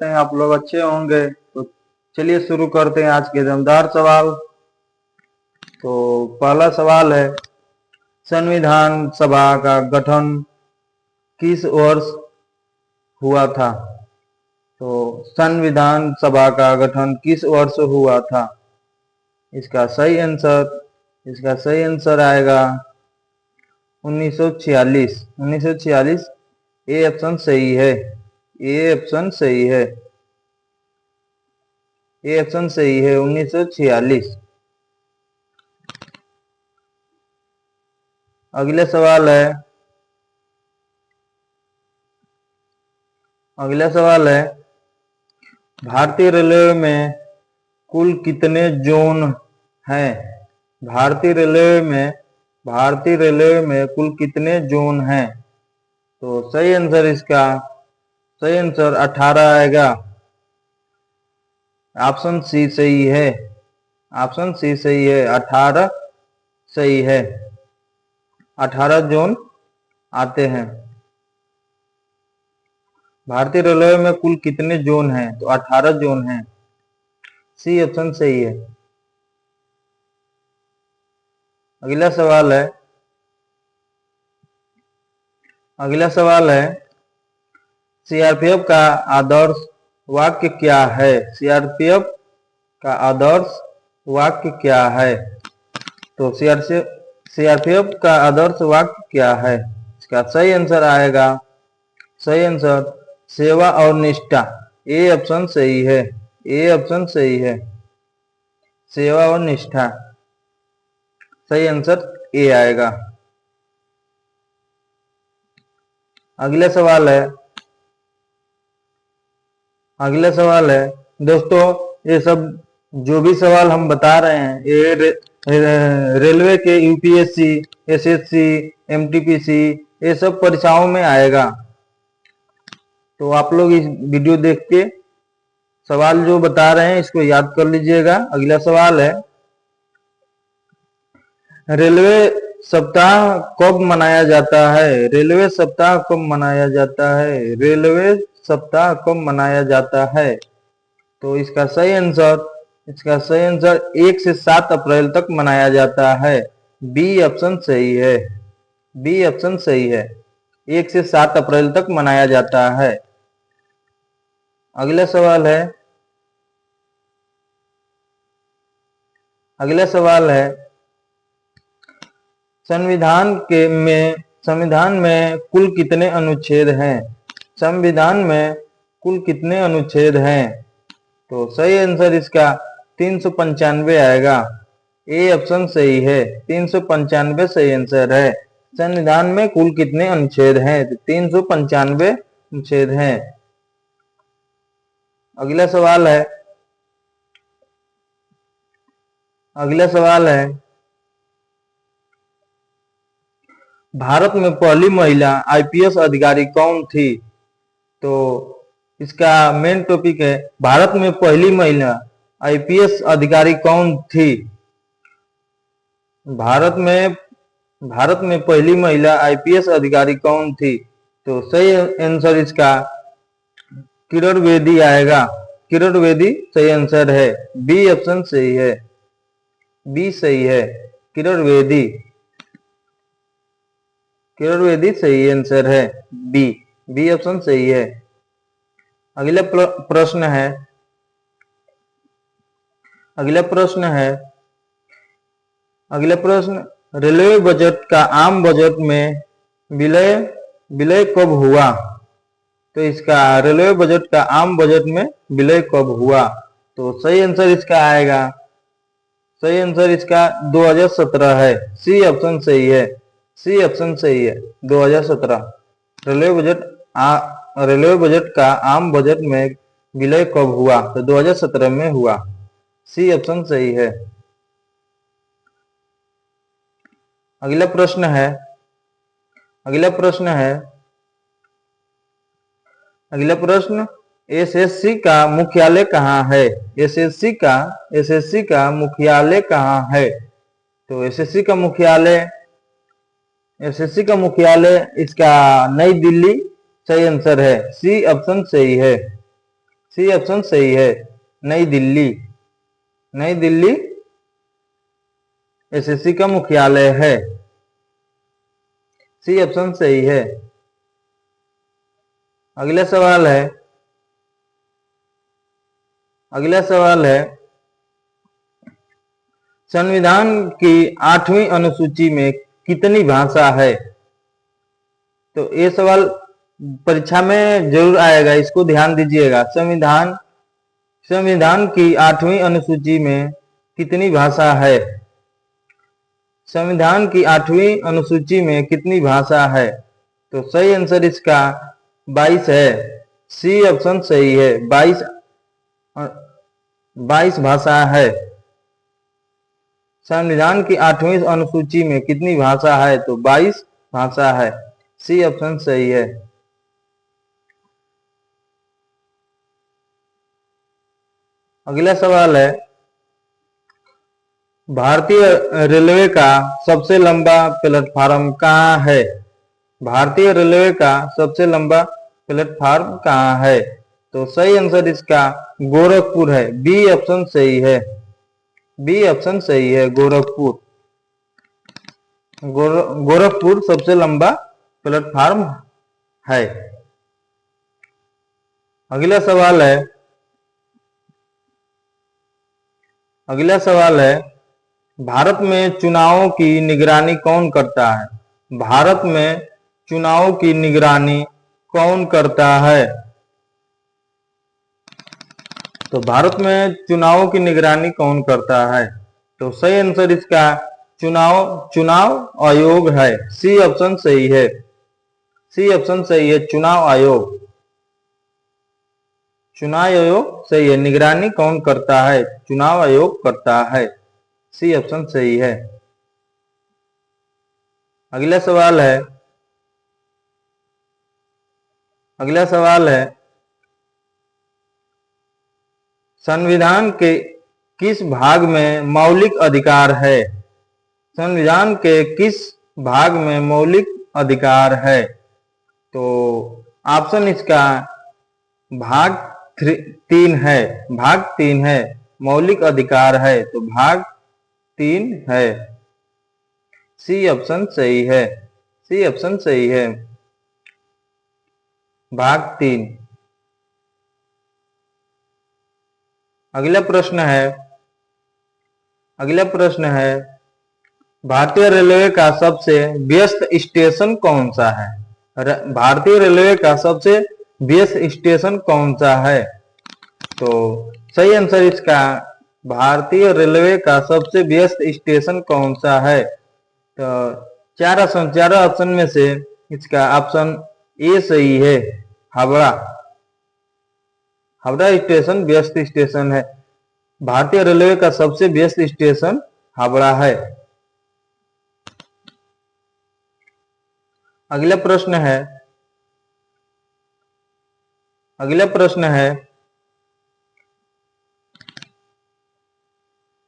हैं आप लोग अच्छे होंगे। तो चलिए शुरू करते हैं आज के दमदार सवाल। तो पहला सवाल है, संविधान सभा का गठन किस वर्ष हुआ था? तो संविधान सभा का गठन किस वर्ष हुआ था? इसका सही आंसर आएगा 1946। 1946 ए ऑप्शन सही है। ए ऑप्शन सही है। ए ऑप्शन सही है 1946। अगला सवाल है, भारतीय रेलवे में कुल कितने जोन हैं? भारतीय रेलवे में कुल कितने जोन हैं? तो सही आंसर 18 आएगा। ऑप्शन सी सही है। ऑप्शन सी सही है, 18 सही है। 18 जोन आते हैं। भारतीय रेलवे में कुल कितने जोन हैं? तो 18 जोन हैं। सी ऑप्शन सही है। अगला सवाल है, सीआरपीएफ का आदर्श वाक्य क्या है? सीआरपीएफ का आदर्श वाक्य क्या है? तो सीआरपीएफ का आदर्श वाक्य क्या है? इसका सही आंसर आएगा, सही आंसर सेवा और निष्ठा। ए ऑप्शन सही है। ए ऑप्शन सही है, सेवा और निष्ठा। सही आंसर ए आएगा। अगला सवाल है दोस्तों, ये सब जो भी सवाल हम बता रहे हैं ये रेलवे के यूपीएससी, एसएससी, एमटीपीसी ये सब परीक्षाओं में आएगा। तो आप लोग इस वीडियो देख के सवाल जो बता रहे हैं इसको याद कर लीजिएगा। अगला सवाल है, रेलवे सप्ताह कब मनाया जाता है? रेलवे सप्ताह कब मनाया जाता है? रेलवे सप्ताह कब मनाया जाता है? तो इसका सही आंसर 1 से 7 अप्रैल तक मनाया जाता है। बी ऑप्शन सही है। बी ऑप्शन सही है, 1 से 7 अप्रैल तक मनाया जाता है। अगला सवाल है, संविधान में कुल कितने अनुच्छेद हैं? संविधान में कुल कितने अनुच्छेद हैं? तो सही आंसर इसका 395 आएगा। ए ऑप्शन सही है, 395 सही आंसर है। संविधान में कुल कितने अनुच्छेद हैं? तो 395 अनुच्छेद हैं। अगला सवाल है, भारत में पहली महिला आईपीएस अधिकारी कौन थी? तो इसका मेन टॉपिक है, भारत में पहली महिला आईपीएस अधिकारी कौन थी? भारत में पहली महिला आईपीएस अधिकारी कौन थी? तो सही आंसर इसका किरण बेदी आएगा। किरण बेदी सही आंसर है। बी ऑप्शन सही है। बी सही है, किरण बेदी। किरण बेदी सही आंसर है। बी ऑप्शन सही है। अगला प्रश्न, रेलवे बजट का आम बजट में विलय कब हुआ? तो इसका रेलवे बजट का आम बजट में विलय कब हुआ? तो सही आंसर इसका आएगा, सही आंसर इसका 2017 है। सी ऑप्शन सही है। सी ऑप्शन सही है, 2017। रेलवे बजट का आम बजट में विलय कब हुआ? तो 2017 में हुआ। सी ऑप्शन सही है। अगला प्रश्न, एसएससी का मुख्यालय कहाँ है? एसएससी का मुख्यालय कहाँ है? तो एसएससी का मुख्यालय इसका नई दिल्ली सही आंसर है। सी ऑप्शन सही है। सी ऑप्शन सही है, नई दिल्ली। नई दिल्ली एसएससी का मुख्यालय है। सी ऑप्शन सही है। अगला सवाल है, अगला सवाल है, संविधान की 8वीं अनुसूची में कितनी भाषा है? तो ये सवाल परीक्षा में जरूर आएगा, इसको ध्यान दीजिएगा। संविधान की 8वीं अनुसूची में कितनी भाषा है? संविधान की 8वीं अनुसूची में कितनी भाषा है? तो सही आंसर इसका 22 है। सी ऑप्शन सही है, 22 भाषा है। संविधान की 8वीं अनुसूची में कितनी भाषा है? तो 22 भाषा है। सी ऑप्शन सही है। अगला सवाल है, भारतीय रेलवे का सबसे लंबा प्लेटफार्म कहाँ है? भारतीय रेलवे का सबसे लंबा प्लेटफार्म कहाँ है? तो सही आंसर इसका गोरखपुर है। बी ऑप्शन सही है। बी ऑप्शन सही है, गोरखपुर। गोरखपुर सबसे लंबा प्लेटफार्म है। अगला सवाल है, अगला सवाल है, भारत में चुनावों की निगरानी कौन करता है? भारत में चुनावों की निगरानी कौन करता है? तो भारत में चुनावों की निगरानी कौन करता है? तो सही आंसर इसका चुनाव आयोग है। सी ऑप्शन सही है। सी ऑप्शन सही है, चुनाव आयोग। चुनाव आयोग सही है। निगरानी कौन करता है? चुनाव आयोग करता है। सी ऑप्शन सही है। अगला सवाल है, अगला सवाल है, संविधान के किस भाग में मौलिक अधिकार है? संविधान के किस भाग में मौलिक अधिकार है? तो ऑप्शन इसका भाग 3 है। भाग 3 है, मौलिक अधिकार है, तो भाग 3 है। सी ऑप्शन सही है। सी ऑप्शन सही है, भाग 3। अगला प्रश्न है, अगला प्रश्न है, भारतीय रेलवे का सबसे व्यस्त स्टेशन कौन सा है? भारतीय रेलवे का सबसे व्यस्त स्टेशन कौन सा है? तो सही आंसर इसका भारतीय रेलवे का सबसे व्यस्त स्टेशन कौन सा है? तो चार ऑप्शन में से इसका ऑप्शन ए सही है, हावड़ा। हावड़ा स्टेशन व्यस्त स्टेशन है। भारतीय रेलवे का सबसे व्यस्त स्टेशन हावड़ा है। अगला प्रश्न है, अगला प्रश्न है,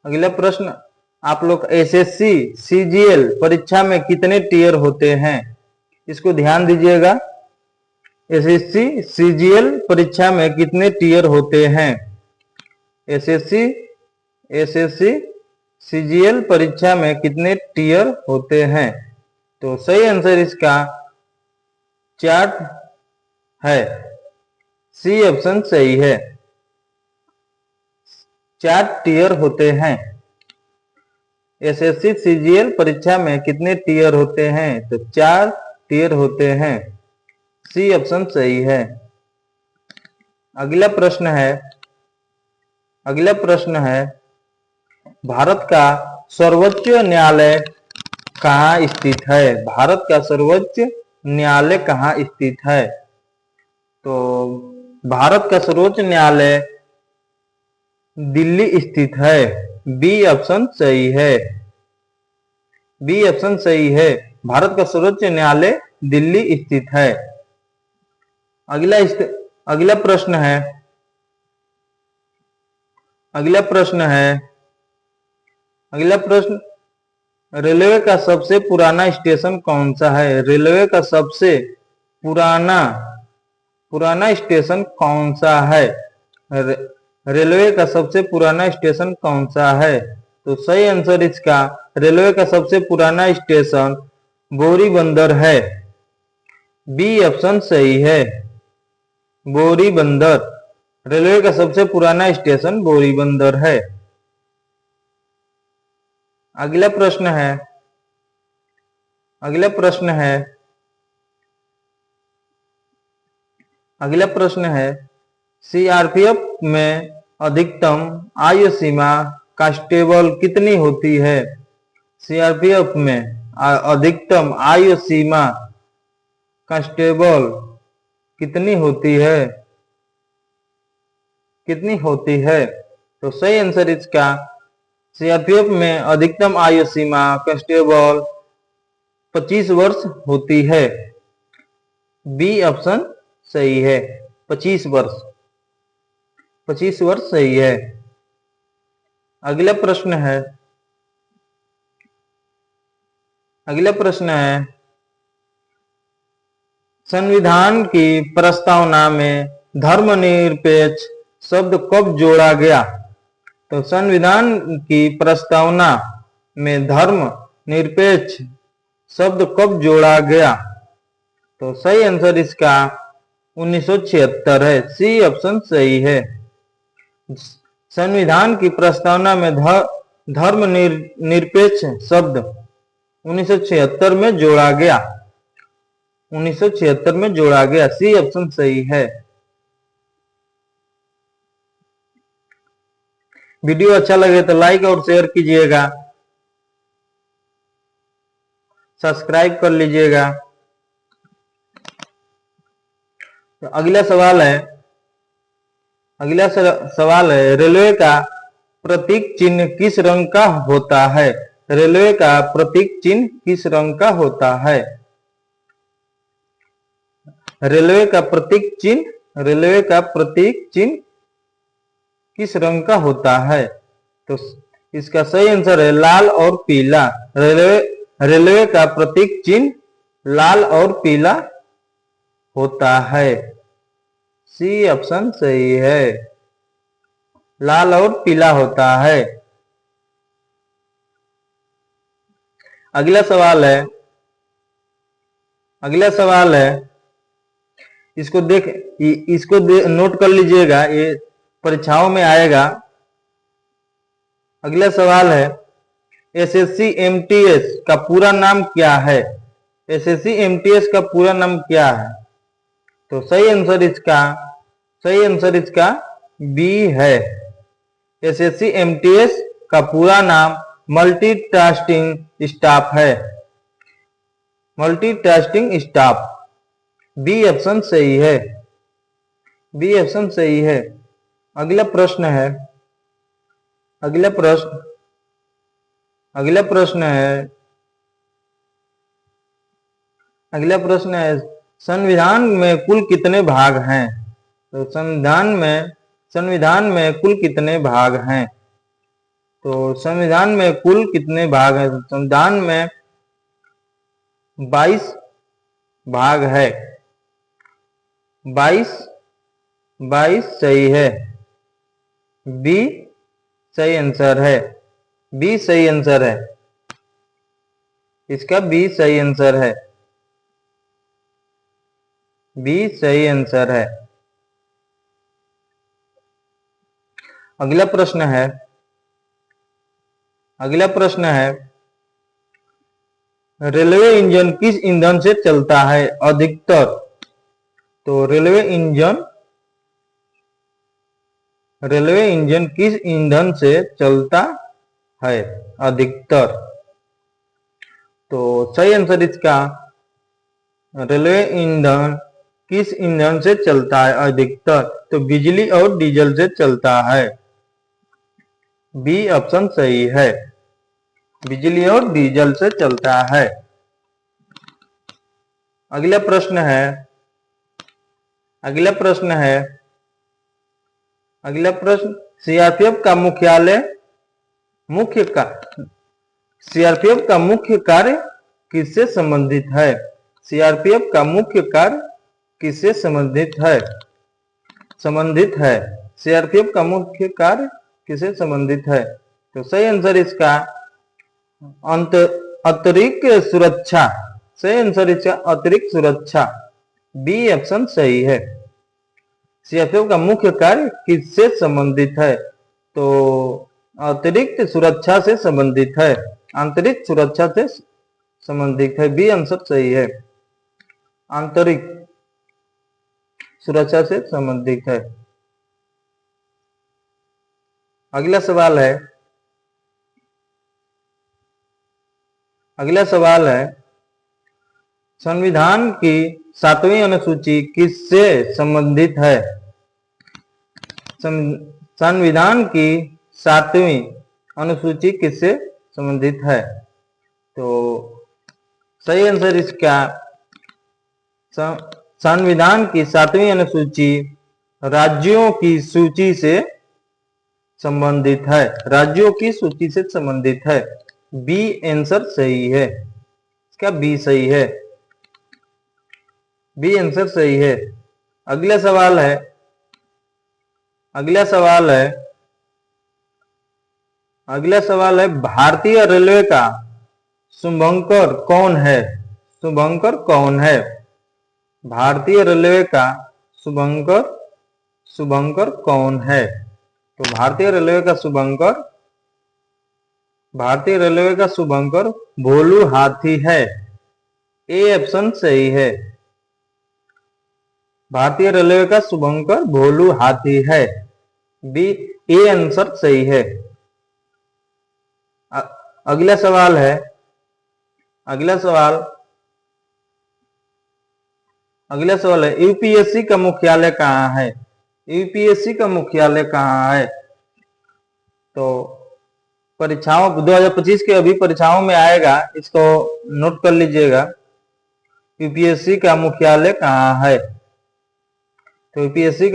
अगला प्रश्न, आप लोग एसएससी सीजीएल परीक्षा में कितने टीयर होते हैं? इसको ध्यान दीजिएगा। एसएससी सीजीएल परीक्षा में कितने टीयर होते हैं? एसएससी सीजीएल परीक्षा में कितने टीयर होते हैं? तो सही आंसर इसका 4 है। सी ऑप्शन सही है, 4 टीयर होते हैं। एसएससी सीजीएल परीक्षा में कितने टीयर होते हैं? तो 4 टीयर होते हैं। सी ऑप्शन सही है। अगला प्रश्न है, अगला प्रश्न है, भारत का सर्वोच्च न्यायालय कहाँ स्थित है? भारत का सर्वोच्च न्यायालय कहाँ स्थित है? तो भारत का सर्वोच्च न्यायालय दिल्ली स्थित है। बी ऑप्शन सही है। बी ऑप्शन सही है, भारत का सर्वोच्च न्यायालय दिल्ली स्थित है। अगला प्रश्न है, अगला प्रश्न है, अगला प्रश्न, रेलवे का सबसे पुराना स्टेशन कौन सा है? रेलवे का सबसे पुराना स्टेशन कौन सा है? रेलवे का सबसे पुराना स्टेशन कौन सा है? तो सही आंसर इसका रेलवे का सबसे पुराना स्टेशन बोरीबंदर है। बी ऑप्शन सही है, बोरीबंदर। रेलवे का सबसे पुराना स्टेशन बोरीबंदर है। अगला प्रश्न है, अगला प्रश्न है, अगला प्रश्न है सीआरपीएफ में अधिकतम आयु सीमा कांस्टेबल कितनी होती है? सीआरपीएफ में अधिकतम आयु सीमा कांस्टेबल कितनी होती है? कितनी होती है? तो सही आंसर इसका सीआरपीएफ में अधिकतम आयु सीमा कांस्टेबल 25 वर्ष होती है। बी ऑप्शन सही है, 25 वर्ष। 25 वर्ष सही है। अगला प्रश्न है, अगला प्रश्न है संविधान की प्रस्तावना में धर्मनिरपेक्ष शब्द कब जोड़ा गया? तो संविधान की प्रस्तावना में धर्म निरपेक्ष शब्द कब जोड़ा गया? तो सही आंसर इसका 1976 है। सी ऑप्शन सही है। संविधान की प्रस्तावना में धर्म निरपेक्ष शब्द 1976 में जोड़ा गया। 1976 में जोड़ा गया। सी ऑप्शन सही है। वीडियो अच्छा लगे तो लाइक और शेयर कीजिएगा, सब्सक्राइब कर लीजिएगा। तो अगला सवाल है, अगला सवाल है रेलवे का प्रतीक चिन्ह किस रंग का होता है? रेलवे का प्रतीक चिन्ह किस रंग का होता है? रेलवे का प्रतीक चिन्ह, रेलवे का प्रतीक चिन्ह किस रंग का होता है? तो इसका सही आंसर है लाल और पीला। रेलवे का प्रतीक चिन्ह लाल और पीला होता है। सी ऑप्शन सही है, लाल और पीला होता है। अगला सवाल है, अगला सवाल है इसको नोट कर लीजिएगा, ये परीक्षाओं में आएगा। अगला सवाल है एसएससी एमटीएस का पूरा नाम क्या है? एसएससी एमटीएस का पूरा नाम क्या है? तो सही आंसर इसका बी है। एसएससी एमटीएस का पूरा नाम मल्टीटास्किंग स्टाफ है। Multitasking staff. बी ऑप्शन सही है। बी ऑप्शन सही है। अगला प्रश्न है, अगला प्रश्न, अगला प्रश्न है, अगला प्रश्न है संविधान में कुल कितने भाग हैं? तो संविधान में कुल कितने भाग हैं? तो संविधान में कुल कितने भाग हैं? संविधान में 22 भाग है। 22 सही है। बी सही आंसर है। बी सही आंसर है। इसका बी सही आंसर है। बी सही आंसर है। अगला प्रश्न है, अगला प्रश्न है रेलवे इंजन किस ईंधन से चलता है अधिकतर? तो रेलवे इंजन किस ईंधन से चलता है अधिकतर? तो सही आंसर इसका रेलवे इंजन किस ईंधन से चलता है अधिकतर? तो बिजली और डीजल से चलता है। बी ऑप्शन सही है। बिजली और डीजल से चलता है। अगला प्रश्न है, अगला प्रश्न है, अगला प्रश्न सीआरपीएफ का सीआरपीएफ का मुख्य कार्य किससे संबंधित है? सीआरपीएफ का मुख्य कार्य किससे संबंधित है? सीआरपीएफ का मुख्य कार्य किससे संबंधित है? तो सही आंसर इसका अतिरिक्त सुरक्षा। सही आंसर इसका अतिरिक्त सुरक्षा, बी ऑप्शन सही है। सीआरपीएफ का मुख्य कार्य किससे संबंधित है? तो अतिरिक्त सुरक्षा से संबंधित है, आंतरिक सुरक्षा से संबंधित है, बी आंसर सही है, आंतरिक सुरक्षा से संबंधित है। अगला सवाल है, संविधान की 7वीं अनुसूची किससे संबंधित है? संविधान की 7वीं अनुसूची किससे संबंधित है? तो सही आंसर इसका संविधान की 7वीं अनुसूची राज्यों की सूची से संबंधित है, राज्यों की सूची से संबंधित है, बी आंसर सही है, इसका बी सही है, बी आंसर सही है। अगला सवाल है, भारतीय रेलवे का शुभंकर कौन है? शुभंकर कौन है? भारतीय रेलवे का शुभंकर कौन है? तो भारतीय रेलवे का शुभंकर भोलू हाथी है, ए ऑप्शन सही है। भारतीय रेलवे का शुभंकर भोलू हाथी है, बी ए आंसर सही है। अगला सवाल है, यूपीएससी का मुख्यालय कहाँ है? यूपीएससी का मुख्यालय कहाँ है? तो परीक्षाओं 2025 के अभी परीक्षाओं में आएगा, इसको नोट कर लीजिएगा। यूपीएससी का मुख्यालय कहाँ है? तो यूपीएससी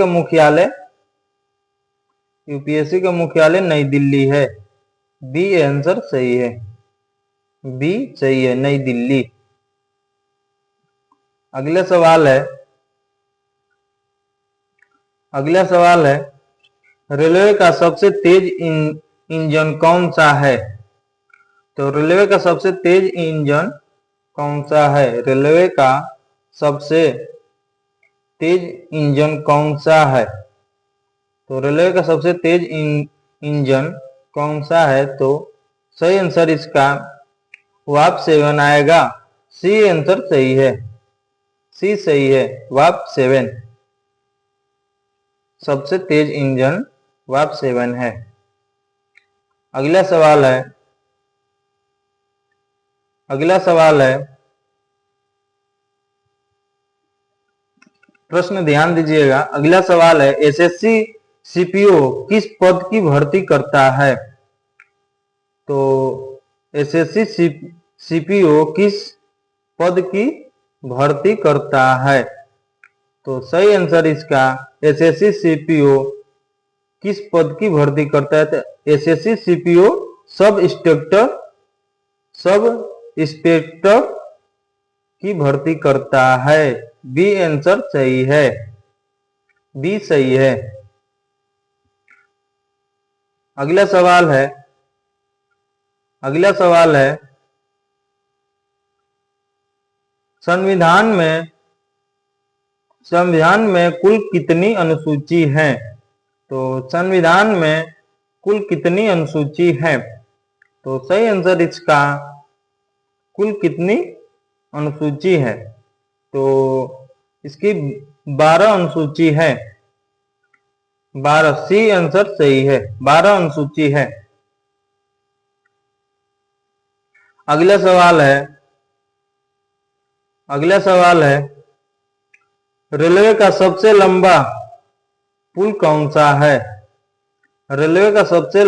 का मुख्यालय नई दिल्ली है, बी आंसर सही है, बी सही है, नई दिल्ली। अगला सवाल है, रेलवे का सबसे तेज इंजन कौन सा है? तो रेलवे का सबसे तेज इंजन कौन सा है? रेलवे का सबसे तेज इंजन कौन सा है? तो रेलवे का सबसे तेज इंजन कौन सा है? तो सही आंसर इसका वाप 7 आएगा, सी आंसर सही है, सी सही है, वाप 7 सबसे तेज इंजन वाप 7 है। अगला सवाल है, प्रश्न ध्यान दीजिएगा। अगला सवाल है, एसएससी सीपीओ किस पद की भर्ती करता है? तो एसएससी सीपीओ किस पद की भर्ती करता है? तो सही आंसर इसका एसएससी सीपीओ किस पद की भर्ती करता है? तो एसएससी सीपीओ सब इंस्पेक्टर की भर्ती करता है, बी आंसर सही है, बी सही है। अगला सवाल है, संविधान में कुल कितनी अनुसूची हैं? तो संविधान में कुल कितनी अनुसूची हैं? तो सही आंसर इसका कुल कितनी अनुसूची है? तो इसकी 12 अनुसूची है, 12, सी आंसर सही है, 12 अनुसूची है। अगला सवाल है, रेलवे का सबसे लंबा पुल कौन सा है? रेलवे का सबसे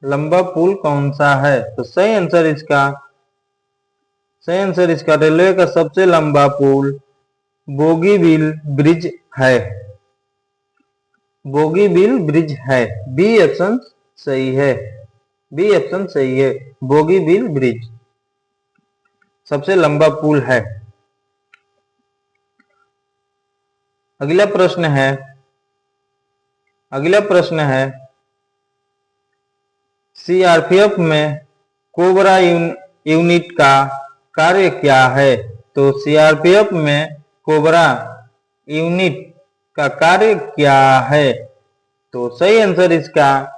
लंबा पुल कौन सा है? तो सही आंसर इसका रेलवे का सबसे लंबा पुल बोगीबिल ब्रिज है, बोगीबिल ब्रिज है, बी ऑप्शन सही है, बी ऑप्शन सही है, बोगीबिल ब्रिज सबसे लंबा पुल है। अगला प्रश्न है सीआरपीएफ में कोबरा यूनिट का कार्य क्या है? तो सीआरपीएफ में कोबरा यूनिट का कार्य क्या है? तो सही आंसर इसका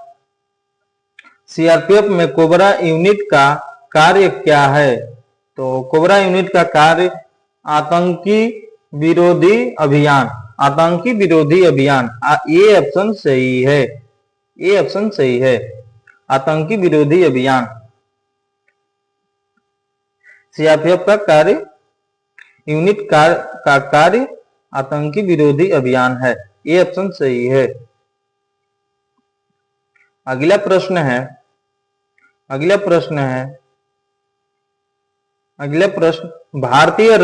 सीआरपीएफ में कोबरा यूनिट का कार्य क्या है? तो कोबरा यूनिट का कार्य आतंकी विरोधी अभियान, ये ऑप्शन सही है, आतंकी विरोधी अभियान। सीआरपीएफ का कार्य यूनिट का कार्य आतंकी विरोधी अभियान है, ये ऑप्शन सही है। अगला प्रश्न भारतीय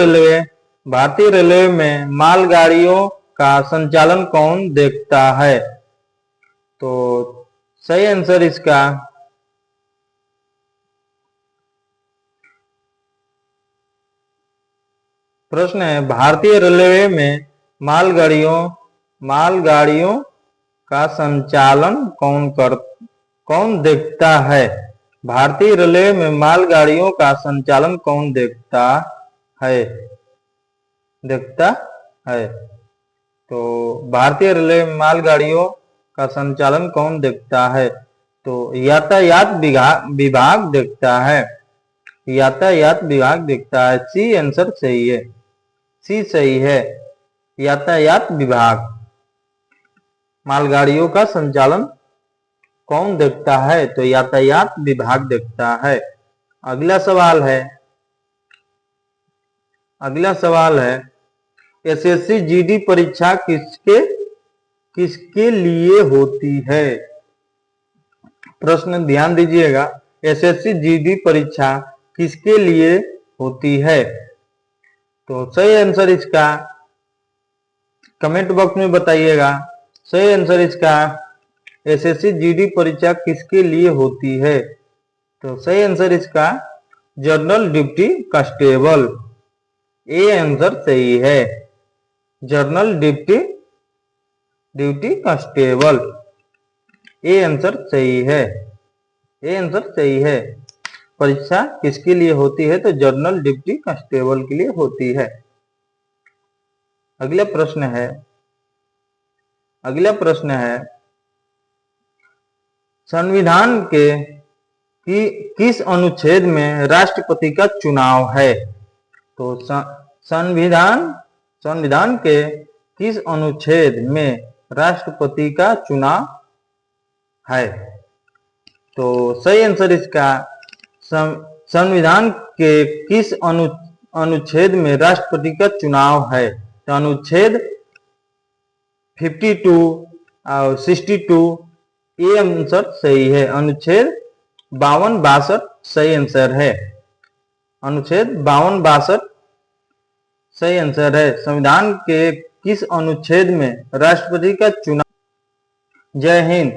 रेलवे में मालगाड़ियों का संचालन कौन देखता है? तो सही आंसर इसका प्रश्न है भारतीय रेलवे में मालगाड़ियों का संचालन कौन देखता है? भारतीय रेलवे में मालगाड़ियों का संचालन कौन देखता है? तो भारतीय रेलवे में मालगाड़ियों का संचालन कौन देखता है? तो यातायात विभाग देखता है, सी आंसर सही है, सी सही है, यातायात विभाग। मालगाड़ियों का संचालन कौन देखता है? तो यातायात विभाग देखता है। अगला सवाल है एसएससी जीडी परीक्षा किसके लिए होती है? प्रश्न ध्यान दीजिएगा, एसएससी जीडी परीक्षा किसके लिए होती है? तो सही आंसर इसका कमेंट बॉक्स में बताइएगा। सही आंसर इसका एसएससी जीडी परीक्षा किसके लिए होती है? तो सही आंसर इसका जनरल ड्यूटी कांस्टेबल, ये आंसर सही है, जनरल ड्यूटी कांस्टेबल, ये आंसर सही है, परीक्षा किसके लिए होती है? तो जनरल ड्यूटी कांस्टेबल के लिए होती है। अगला प्रश्न है संविधान के किस अनुच्छेद में राष्ट्रपति का चुनाव है? तो संविधान के किस अनुच्छेद में राष्ट्रपति का चुनाव है? तो सही आंसर इसका संविधान के किस अनुच्छेद में राष्ट्रपति का चुनाव है? तो अनुच्छेद 52 और 62, ये आंसर सही है, अनुच्छेद 52-62 सही आंसर है, अनुच्छेद 52-62 सही आंसर है। संविधान के किस अनुच्छेद में राष्ट्रपति का चुनाव? जय हिंद।